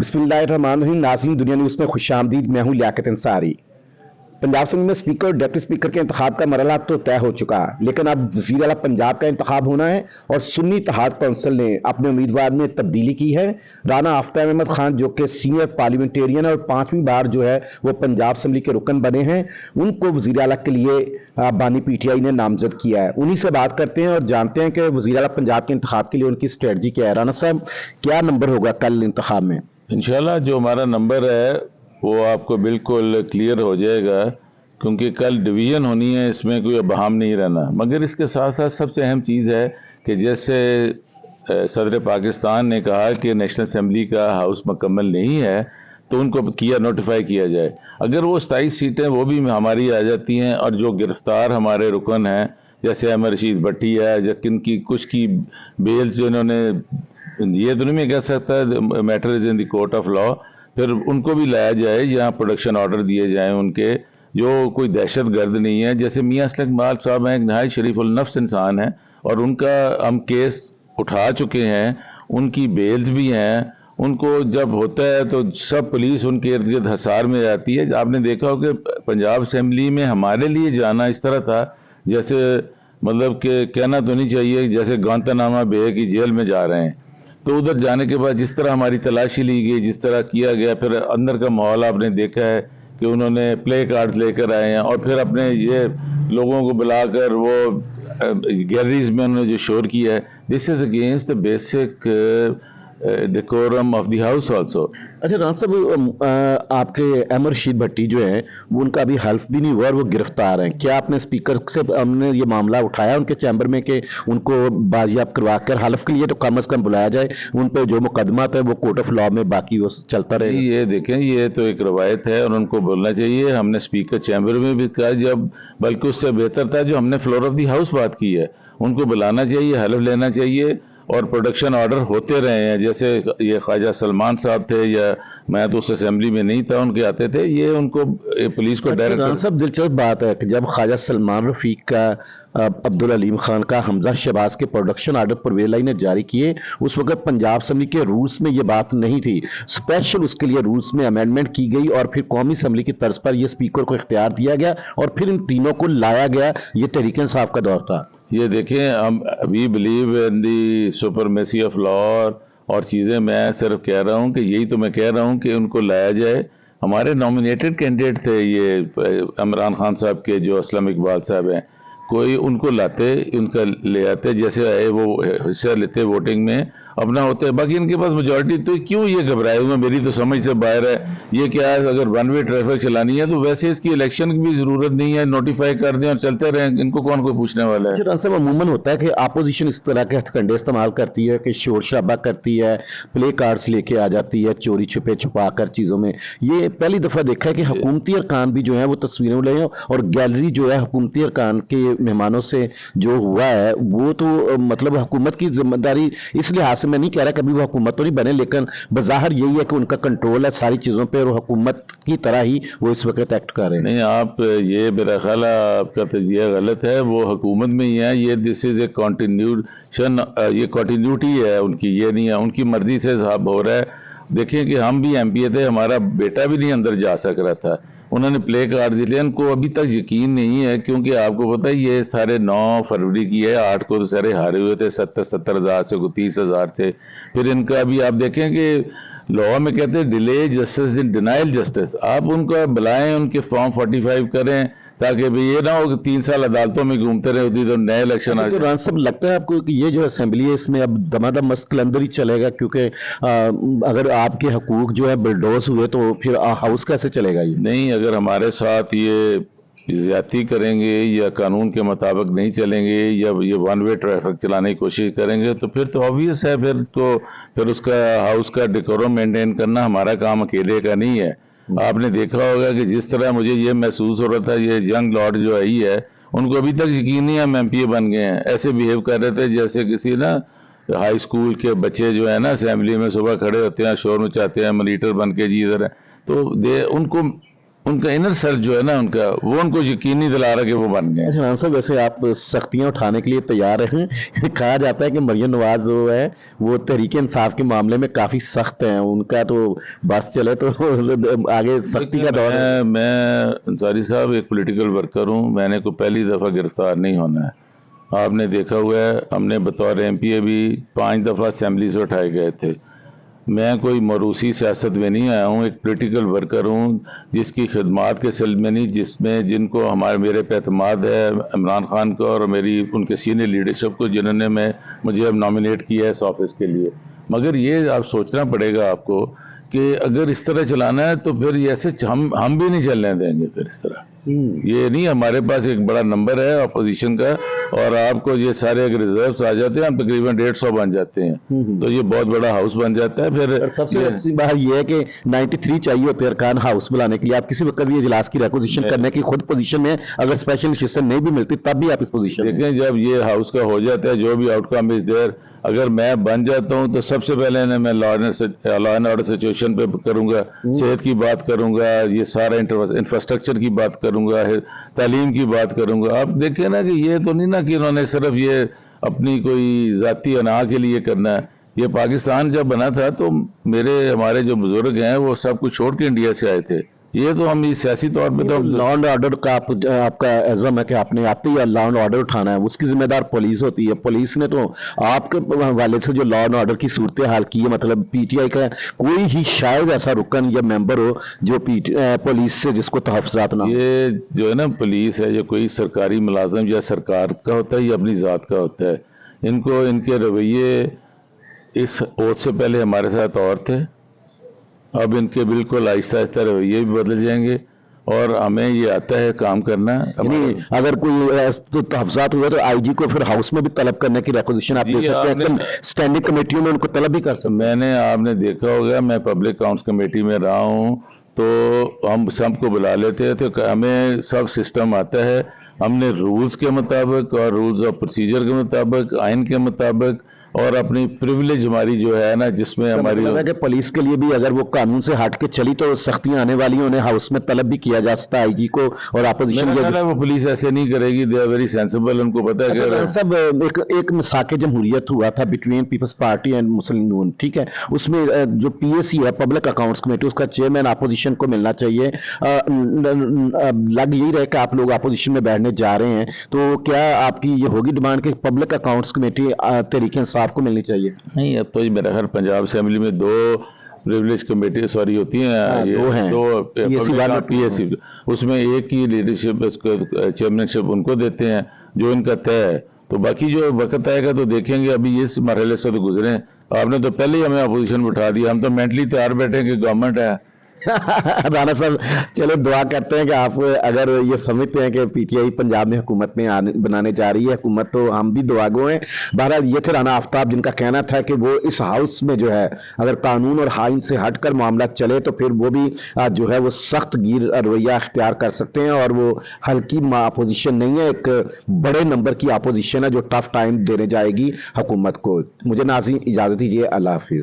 बिस्मिल्लाहिर्रहमानिर्रहीम। नाज़रीन, दुनिया न्यूज़ में खुशामदीद। मैं हूं लियाकत अंसारी। पंजाब असेंबली में स्पीकर और डिप्टी स्पीकर के इंतखाब का मरहला तो तय हो चुका, लेकिन अब वज़ीर आला पंजाब का इंतखाब होना है और सुन्नी इत्तेहाद कौंसिल ने अपने उम्मीदवार में तब्दीली की है। राना आफ्ताब अहमद खान जो कि सीनियर पार्लियामेंटेरियन है और 5वीं बार जो है वो पंजाब असेंबली के रुकन बने हैं, उनको वज़ीर आला के लिए बानी पीटीआई ने नामजद किया है। उन्हीं से बात करते हैं और जानते हैं कि वज़ीर आला पंजाब के इंतखाब के लिए उनकी स्ट्रेटजी क्या है। राना साहब, क्या नंबर होगा कल इंतखाब में? इंशाल्लाह जो हमारा नंबर है वो आपको बिल्कुल क्लियर हो जाएगा, क्योंकि कल डिवीज़न होनी है, इसमें कोई अबहम नहीं रहना। मगर इसके साथ साथ सबसे अहम चीज़ है कि जैसे सदर पाकिस्तान ने कहा कि नेशनल असेंबली का हाउस मुकम्मल नहीं है, तो उनको नोटिफाई किया जाए। अगर वो 27 सीटें वो भी हमारी आ जाती हैं, और जो गिरफ्तार हमारे रुकन हैं जैसे अमर रशीद भट्टी है, या किन की कुछ की बेल्स जो इन्होंने, ये तो नहीं मैं कह सकता, matter is in the court of law, फिर उनको भी लाया जाए, यहाँ प्रोडक्शन ऑर्डर दिए जाएं उनके, जो कोई दहशत गर्द नहीं है। जैसे मियाँ असलम इकबाल साहब हैं, एक नहायत शरीफुल नफ्स इंसान है, और उनका हम केस उठा चुके हैं, उनकी बेल्स भी हैं। उनको जब होता है तो सब पुलिस उनके इर्द गिर्द हसार में जाती है। आपने देखा हो कि पंजाब असेंबली में हमारे लिए जाना इस तरह था जैसे, मतलब कि कहना तो नहीं चाहिए, जैसे गांतानामा बे की जेल में जा रहे हैं। तो उधर जाने के बाद जिस तरह हमारी तलाशी ली गई, जिस तरह किया गया, फिर अंदर का माहौल आपने देखा है कि उन्होंने प्ले कार्ड्स लेकर आए हैं, और फिर अपने ये लोगों को बुलाकर वो गैलरीज में उन्होंने जो शोर किया है, this is against the basic decorum of the house also. अच्छा राना साहब, आपके अमर रशीद भट्टी जो है वो उनका अभी हल्फ भी नहीं हुआ और वो गिरफ्तार हैं। क्या आपने स्पीकर से हमने ये मामला उठाया उनके चैम्बर में कि उनको बाजियाब करवा कर हल्फ के लिए तो कम से कम बुलाया जाए, उन पर जो मुकदमा है वो कोर्ट ऑफ लॉ में बाकी वो चलता रहे? ये देखें, ये तो एक रवायत है और उनको बोलना चाहिए। हमने स्पीकर चैम्बर में भी कहा, जब बल्कि उससे बेहतर था जो हमने फ्लोर ऑफ द हाउस बात की है, उनको बुलाना चाहिए, हल्फ लेना चाहिए, और प्रोडक्शन ऑर्डर होते रहे हैं। जैसे ये ख्वाजा सलमान साहब थे, या मैं तो उस असेंबली में नहीं था, उनके आते थे, ये उनको पुलिस को डायरेक्ट। सब दिलचस्प बात है कि जब ख्वाजा सलमान रफीक का, अब्दुल अलीम खान का, हमजा शहबाज के प्रोडक्शन आर्डर परवेज लाई ने जारी किए, उस वक्त पंजाब असेंबली के रूल्स में ये बात नहीं थी। स्पेशल उसके लिए रूल्स में अमेंडमेंट की गई और फिर कौमी असेंबली की तर्ज पर यह स्पीकर को इख्तियार दिया गया और फिर इन तीनों को लाया गया। ये तहरीक इंसाफ का दौर था। ये देखें, हम we believe in the supremacy of law और चीज़ें, मैं सिर्फ कह रहा हूँ कि यही तो मैं कह रहा हूँ कि उनको लाया जाए। हमारे नॉमिनेटेड कैंडिडेट थे ये इमरान खान साहब के, जो असलम इकबाल साहब हैं, कोई उनको लाते, उनका ले आते, जैसे आए वो हिस्सा लेते वोटिंग में, अपना होते हैं। बाकी इनके पास मेजॉरिटी, तो क्यों ये घबराए हुए, मेरी तो समझ से बाहर है। ये क्या है, अगर वन वे ट्रैफिक चलानी है तो वैसे इसकी इलेक्शन की भी जरूरत नहीं है, नोटिफाई कर दें और चलते रहें, इनको कौन कोई पूछने वाला है। साहब, अमूमन होता है कि अपोजिशन इस तरह के हथकंडे इस्तेमाल करती है कि शोर शराबा करती है, प्ले कार्ड्स लेके आ जाती है, चोरी छुपे छुपा कर चीज़ों में। ये पहली दफ़ा देखा है कि हुकूमती अरकान भी जो है वो तस्वीरें ले, और गैलरी जो है हुकूमती अरकान के मेहमानों से जो हुआ है वो तो मतलब हुकूमत की जिम्मेदारी, इस लिहाज से मैं नहीं कह रहा कभी वो हुकूमत तो नहीं बने, लेकिन बज़ाहिर यही है कि उनका कंट्रोल है सारी चीज़ों पे, और हुकूमत की तरह ही वो इस वक्त एक्ट कर रहे हैं। नहीं, आप ये मेरा ख्याल आपका तजिया गलत है। वो हुकूमत में ही है, ये दिस इज़ ए कॉन्टिन्यूशन, ये कॉन्टिन्यूटी है उनकी, ये नहीं है उनकी मर्जी से साहब हो रहा है। देखें कि हम भी एमपीए थे, हमारा बेटा भी नहीं अंदर जा सक रहा था, उन्होंने प्ले कार्ड दिए। इनको अभी तक यकीन नहीं है, क्योंकि आपको पता है ये सारे 9 फरवरी की है, 8 को तो सारे हारे हुए थे 70 हज़ार से, 30 हज़ार से। फिर इनका अभी आप देखें कि लॉ में कहते हैं delay justice in denial justice. आप उनको बुलाएं, उनके फॉर्म 45 करें, ताकि भाई ये ना हो कि 3 साल अदालतों में घूमते रहे होती तो नए इलेक्शन आ जाए। सब लगता है आपको कि ये जो असेंबली है इसमें अब दमादम मस्त अंदर ही चलेगा, क्योंकि अगर आपके हकूक जो है बिल्डोज हुए तो फिर हाउस कैसे चलेगा? ये नहीं, अगर हमारे साथ ये ज्यादती करेंगे या कानून के मुताबिक नहीं चलेंगे या ये वन वे ट्रैफिक चलाने की कोशिश करेंगे, तो फिर तो ऑब्वियस है, फिर उसका हाउस का डेकोरम मेंटेन करना हमारा काम अकेले का नहीं है। आपने देखा होगा कि जिस तरह मुझे ये महसूस हो रहा था, ये यंग लॉर्ड जो आई है, उनको अभी तक यकीन नहीं है हम एमपीए बन गए हैं। ऐसे बिहेव कर रहे थे जैसे किसी ना हाई स्कूल के बच्चे जो है ना असेंबली में सुबह खड़े होते हैं, शोर मचाते हैं, मॉनिटर बन के जी इधर है। तो उनको ان کا انر سیلف جو ہے نا ان کا، وہ ان کو یقین نہیں دلا رہا کہ وہ بن گئے. اچھا صاحب، ویسے آپ سختیاں اٹھانے کے لیے تیار ہیں؟ کہا جاتا ہے کہ مریم نواز جو ہے وہ تحریک انصاف کے معاملے میں کافی سخت ہیں، ان کا تو بس چلے تو آگے سختی کا دور ہے. میں انصاری صاحب ایک پولیٹیکل ورکر ہوں، میں نے کوئی پہلی دفعہ گرفتار نہیں ہونا ہے. آپ نے دیکھا ہوا ہے ہم نے بطور ایم پی اے بھی 5 دفعہ اسمبلی سے اٹھائے گئے تھے. میں کوئی موروثی سیاست میں نہیں آیا ہوں، ایک پولیٹیکل ورکر ہوں جس کی خدمات کے سلسلے میں نہیں، جن کو میرے پہ اعتماد ہے، عمران خان کو اور میری ان کے سینئر لیڈرشپ کو، جنہوں نے مجھے اب نامینیٹ کیا ہے اس آفس کے لیے. مگر یہ آپ سوچنا پڑے گا آپ کو کہ اگر اس طرح چلانا ہے تو پھر ایسے ہم بھی نہیں چلنے دیں گے. پھر اس طرح یہ نہیں، ہمارے پاس ایک بڑا نمبر ہے اپوزیشن کا، اور آپ کو یہ سارے اگر ریزروز آ جاتے ہیں ہم تقریباً 150 بن جاتے ہیں تو یہ بہت بڑا ہاؤس بن جاتا ہے. پھر سب سے اچھی بات یہ ہے کہ 93 چاہیے ہوتے ہیں ارکان ہاؤس بلانے کے لیے. آپ کسی وقت بھی اجلاس کی ریکوزیشن کرنے کی خود پوزیشن میں، اگر اسپیشل نشستیں نہیں بھی ملتی تب بھی آپ اس پوزیشن میں. دیکھیں جب یہ ہاؤس کا ہو جاتا ہے، جو بھی آؤٹ کم از دیر، اگر میں بن جاتا ہوں تو سب سے پہلے میں لا اینڈ آرڈر سچویشن پہ کروں گا، صحت کی بات کروں گا، یہ سارا انفراسٹرکچر کی بات کروں گا، تعلیم کی بات کروں گا. آپ دیکھیں نا کہ یہ تو نہیں نا کہ انہوں نے صرف یہ اپنی کوئی ذاتی انا کے لیے کرنا ہے. یہ پاکستان جب بنا تھا تو ہمارے جو بزرگ ہیں وہ سب کچھ چھوڑ کے انڈیا سے آئے تھے. یہ تو ہم سیاسی طور پہ تو لا اینڈ آرڈر کا آپ کا عزم ہے کہ آپ نے آتے ہی لا اینڈ آرڈر اٹھانا ہے، اس کی ذمہ دار پولیس ہوتی ہے. پولیس نے تو آپ کے حوالے سے جو لا اینڈ آرڈر کی صورتحال کی ہے، مطلب پی ٹی آئی کا کوئی ہی شاید ایسا رکن یا ممبر ہو جو پولیس سے جس کو تحفظات نہ ہو. یہ جو ہے نا پولیس ہے، یہ کوئی سرکاری ملازم یا سرکار کا ہوتا ہے یا اپنی ذات کا ہوتا ہے. ان کو ان کے رویے اس اوت سے پہلے ہمارے ساتھ اور تھے، اب ان کے بالکل آہستہ آہستہ رویے بھی بدل جائیں گے، اور ہمیں یہ آتا ہے کام کرنا. یعنی اگر کوئی تحفظات ہوا تو آئی جی کو پھر ہاؤس میں بھی طلب کرنے کی ریکوزیشن آپ دے سکتے ہیں، اسٹینڈنگ کمیٹیوں میں ان کو طلب بھی کر سکتے ہیں. آپ نے دیکھا ہوگا میں پبلک اکاؤنٹس کمیٹی میں رہا ہوں تو ہم سب کو بلا لیتے ہیں، تو ہمیں سب سسٹم آتا ہے. ہم نے رولز کے مطابق اور رولز آف پروسیجر کے مطابق، آئین کے مطابق، اور اپنی پریویلیج ہماری جو ہے نا جس میں ہماری کہ پولیس کے لیے بھی اگر وہ قانون سے ہٹ کے چلی تو سختیاں آنے والی، انہیں ہاؤس میں طلب بھی کیا جا سکتا ہے آئی جی کو. اور اپوزیشن وہ پولیس ایسے نہیں کرے گی، دے آر ویری سینسیبل، ان کو پتا ہے کہ سب ایک مساق جمہوریت ہوا تھا بٹوین پیپلز پارٹی اینڈ مسلم نون، ٹھیک ہے، اس میں جو پی اے سی ہے پبلک اکاؤنٹس کمیٹی، اس کا چیئرمین اپوزیشن کو ملنا چاہیے. لگ یہی رہے کہ آپ لوگ اپوزیشن میں بیٹھنے جا رہے ہیں، تو کیا آپ کی یہ ہوگی ڈیمانڈ کہ public accounts committee Tehreek Insaf کو ملنی چاہیے؟ نہیں، اب تو میرا خیال پنجاب اسمبلی میں 2 پریویلیج کمیٹی ہوتی ہیں، دو پی ایس سی، اس میں ایک کی لیڈرشپ چیئرمین شپ ان کو دیتے ہیں جو ان کا طے ہے. تو باقی جو وقت آئے گا تو دیکھیں گے. ابھی اس مرحلے سے تو گزرے، آپ نے تو پہلے ہی ہمیں اپوزیشن بٹھا دیا، ہم تو مینٹلی تیار بیٹھے کہ گورنمنٹ ہے. رانا صاحب چلو دعا کرتے ہیں کہ آپ اگر یہ سمجھتے ہیں کہ پی ٹی آئی پنجاب میں حکومت میں بنانے جا رہی ہے حکومت، تو ہم بھی دعا گو ہیں. بہرحال یہ تھے رانا آفتاب جن کا کہنا تھا کہ وہ اس ہاؤس میں جو ہے اگر قانون اور آئین سے ہٹ کر معاملہ چلے تو پھر وہ بھی جو ہے وہ سخت گیر رویہ اختیار کر سکتے ہیں، اور وہ ہلکی اپوزیشن نہیں ہے، ایک بڑے نمبر کی اپوزیشن ہے جو ٹف ٹائم دینے جائے گی حکومت کو. مجھے ناظرین اجازت دیجیے، اللہ حافظ.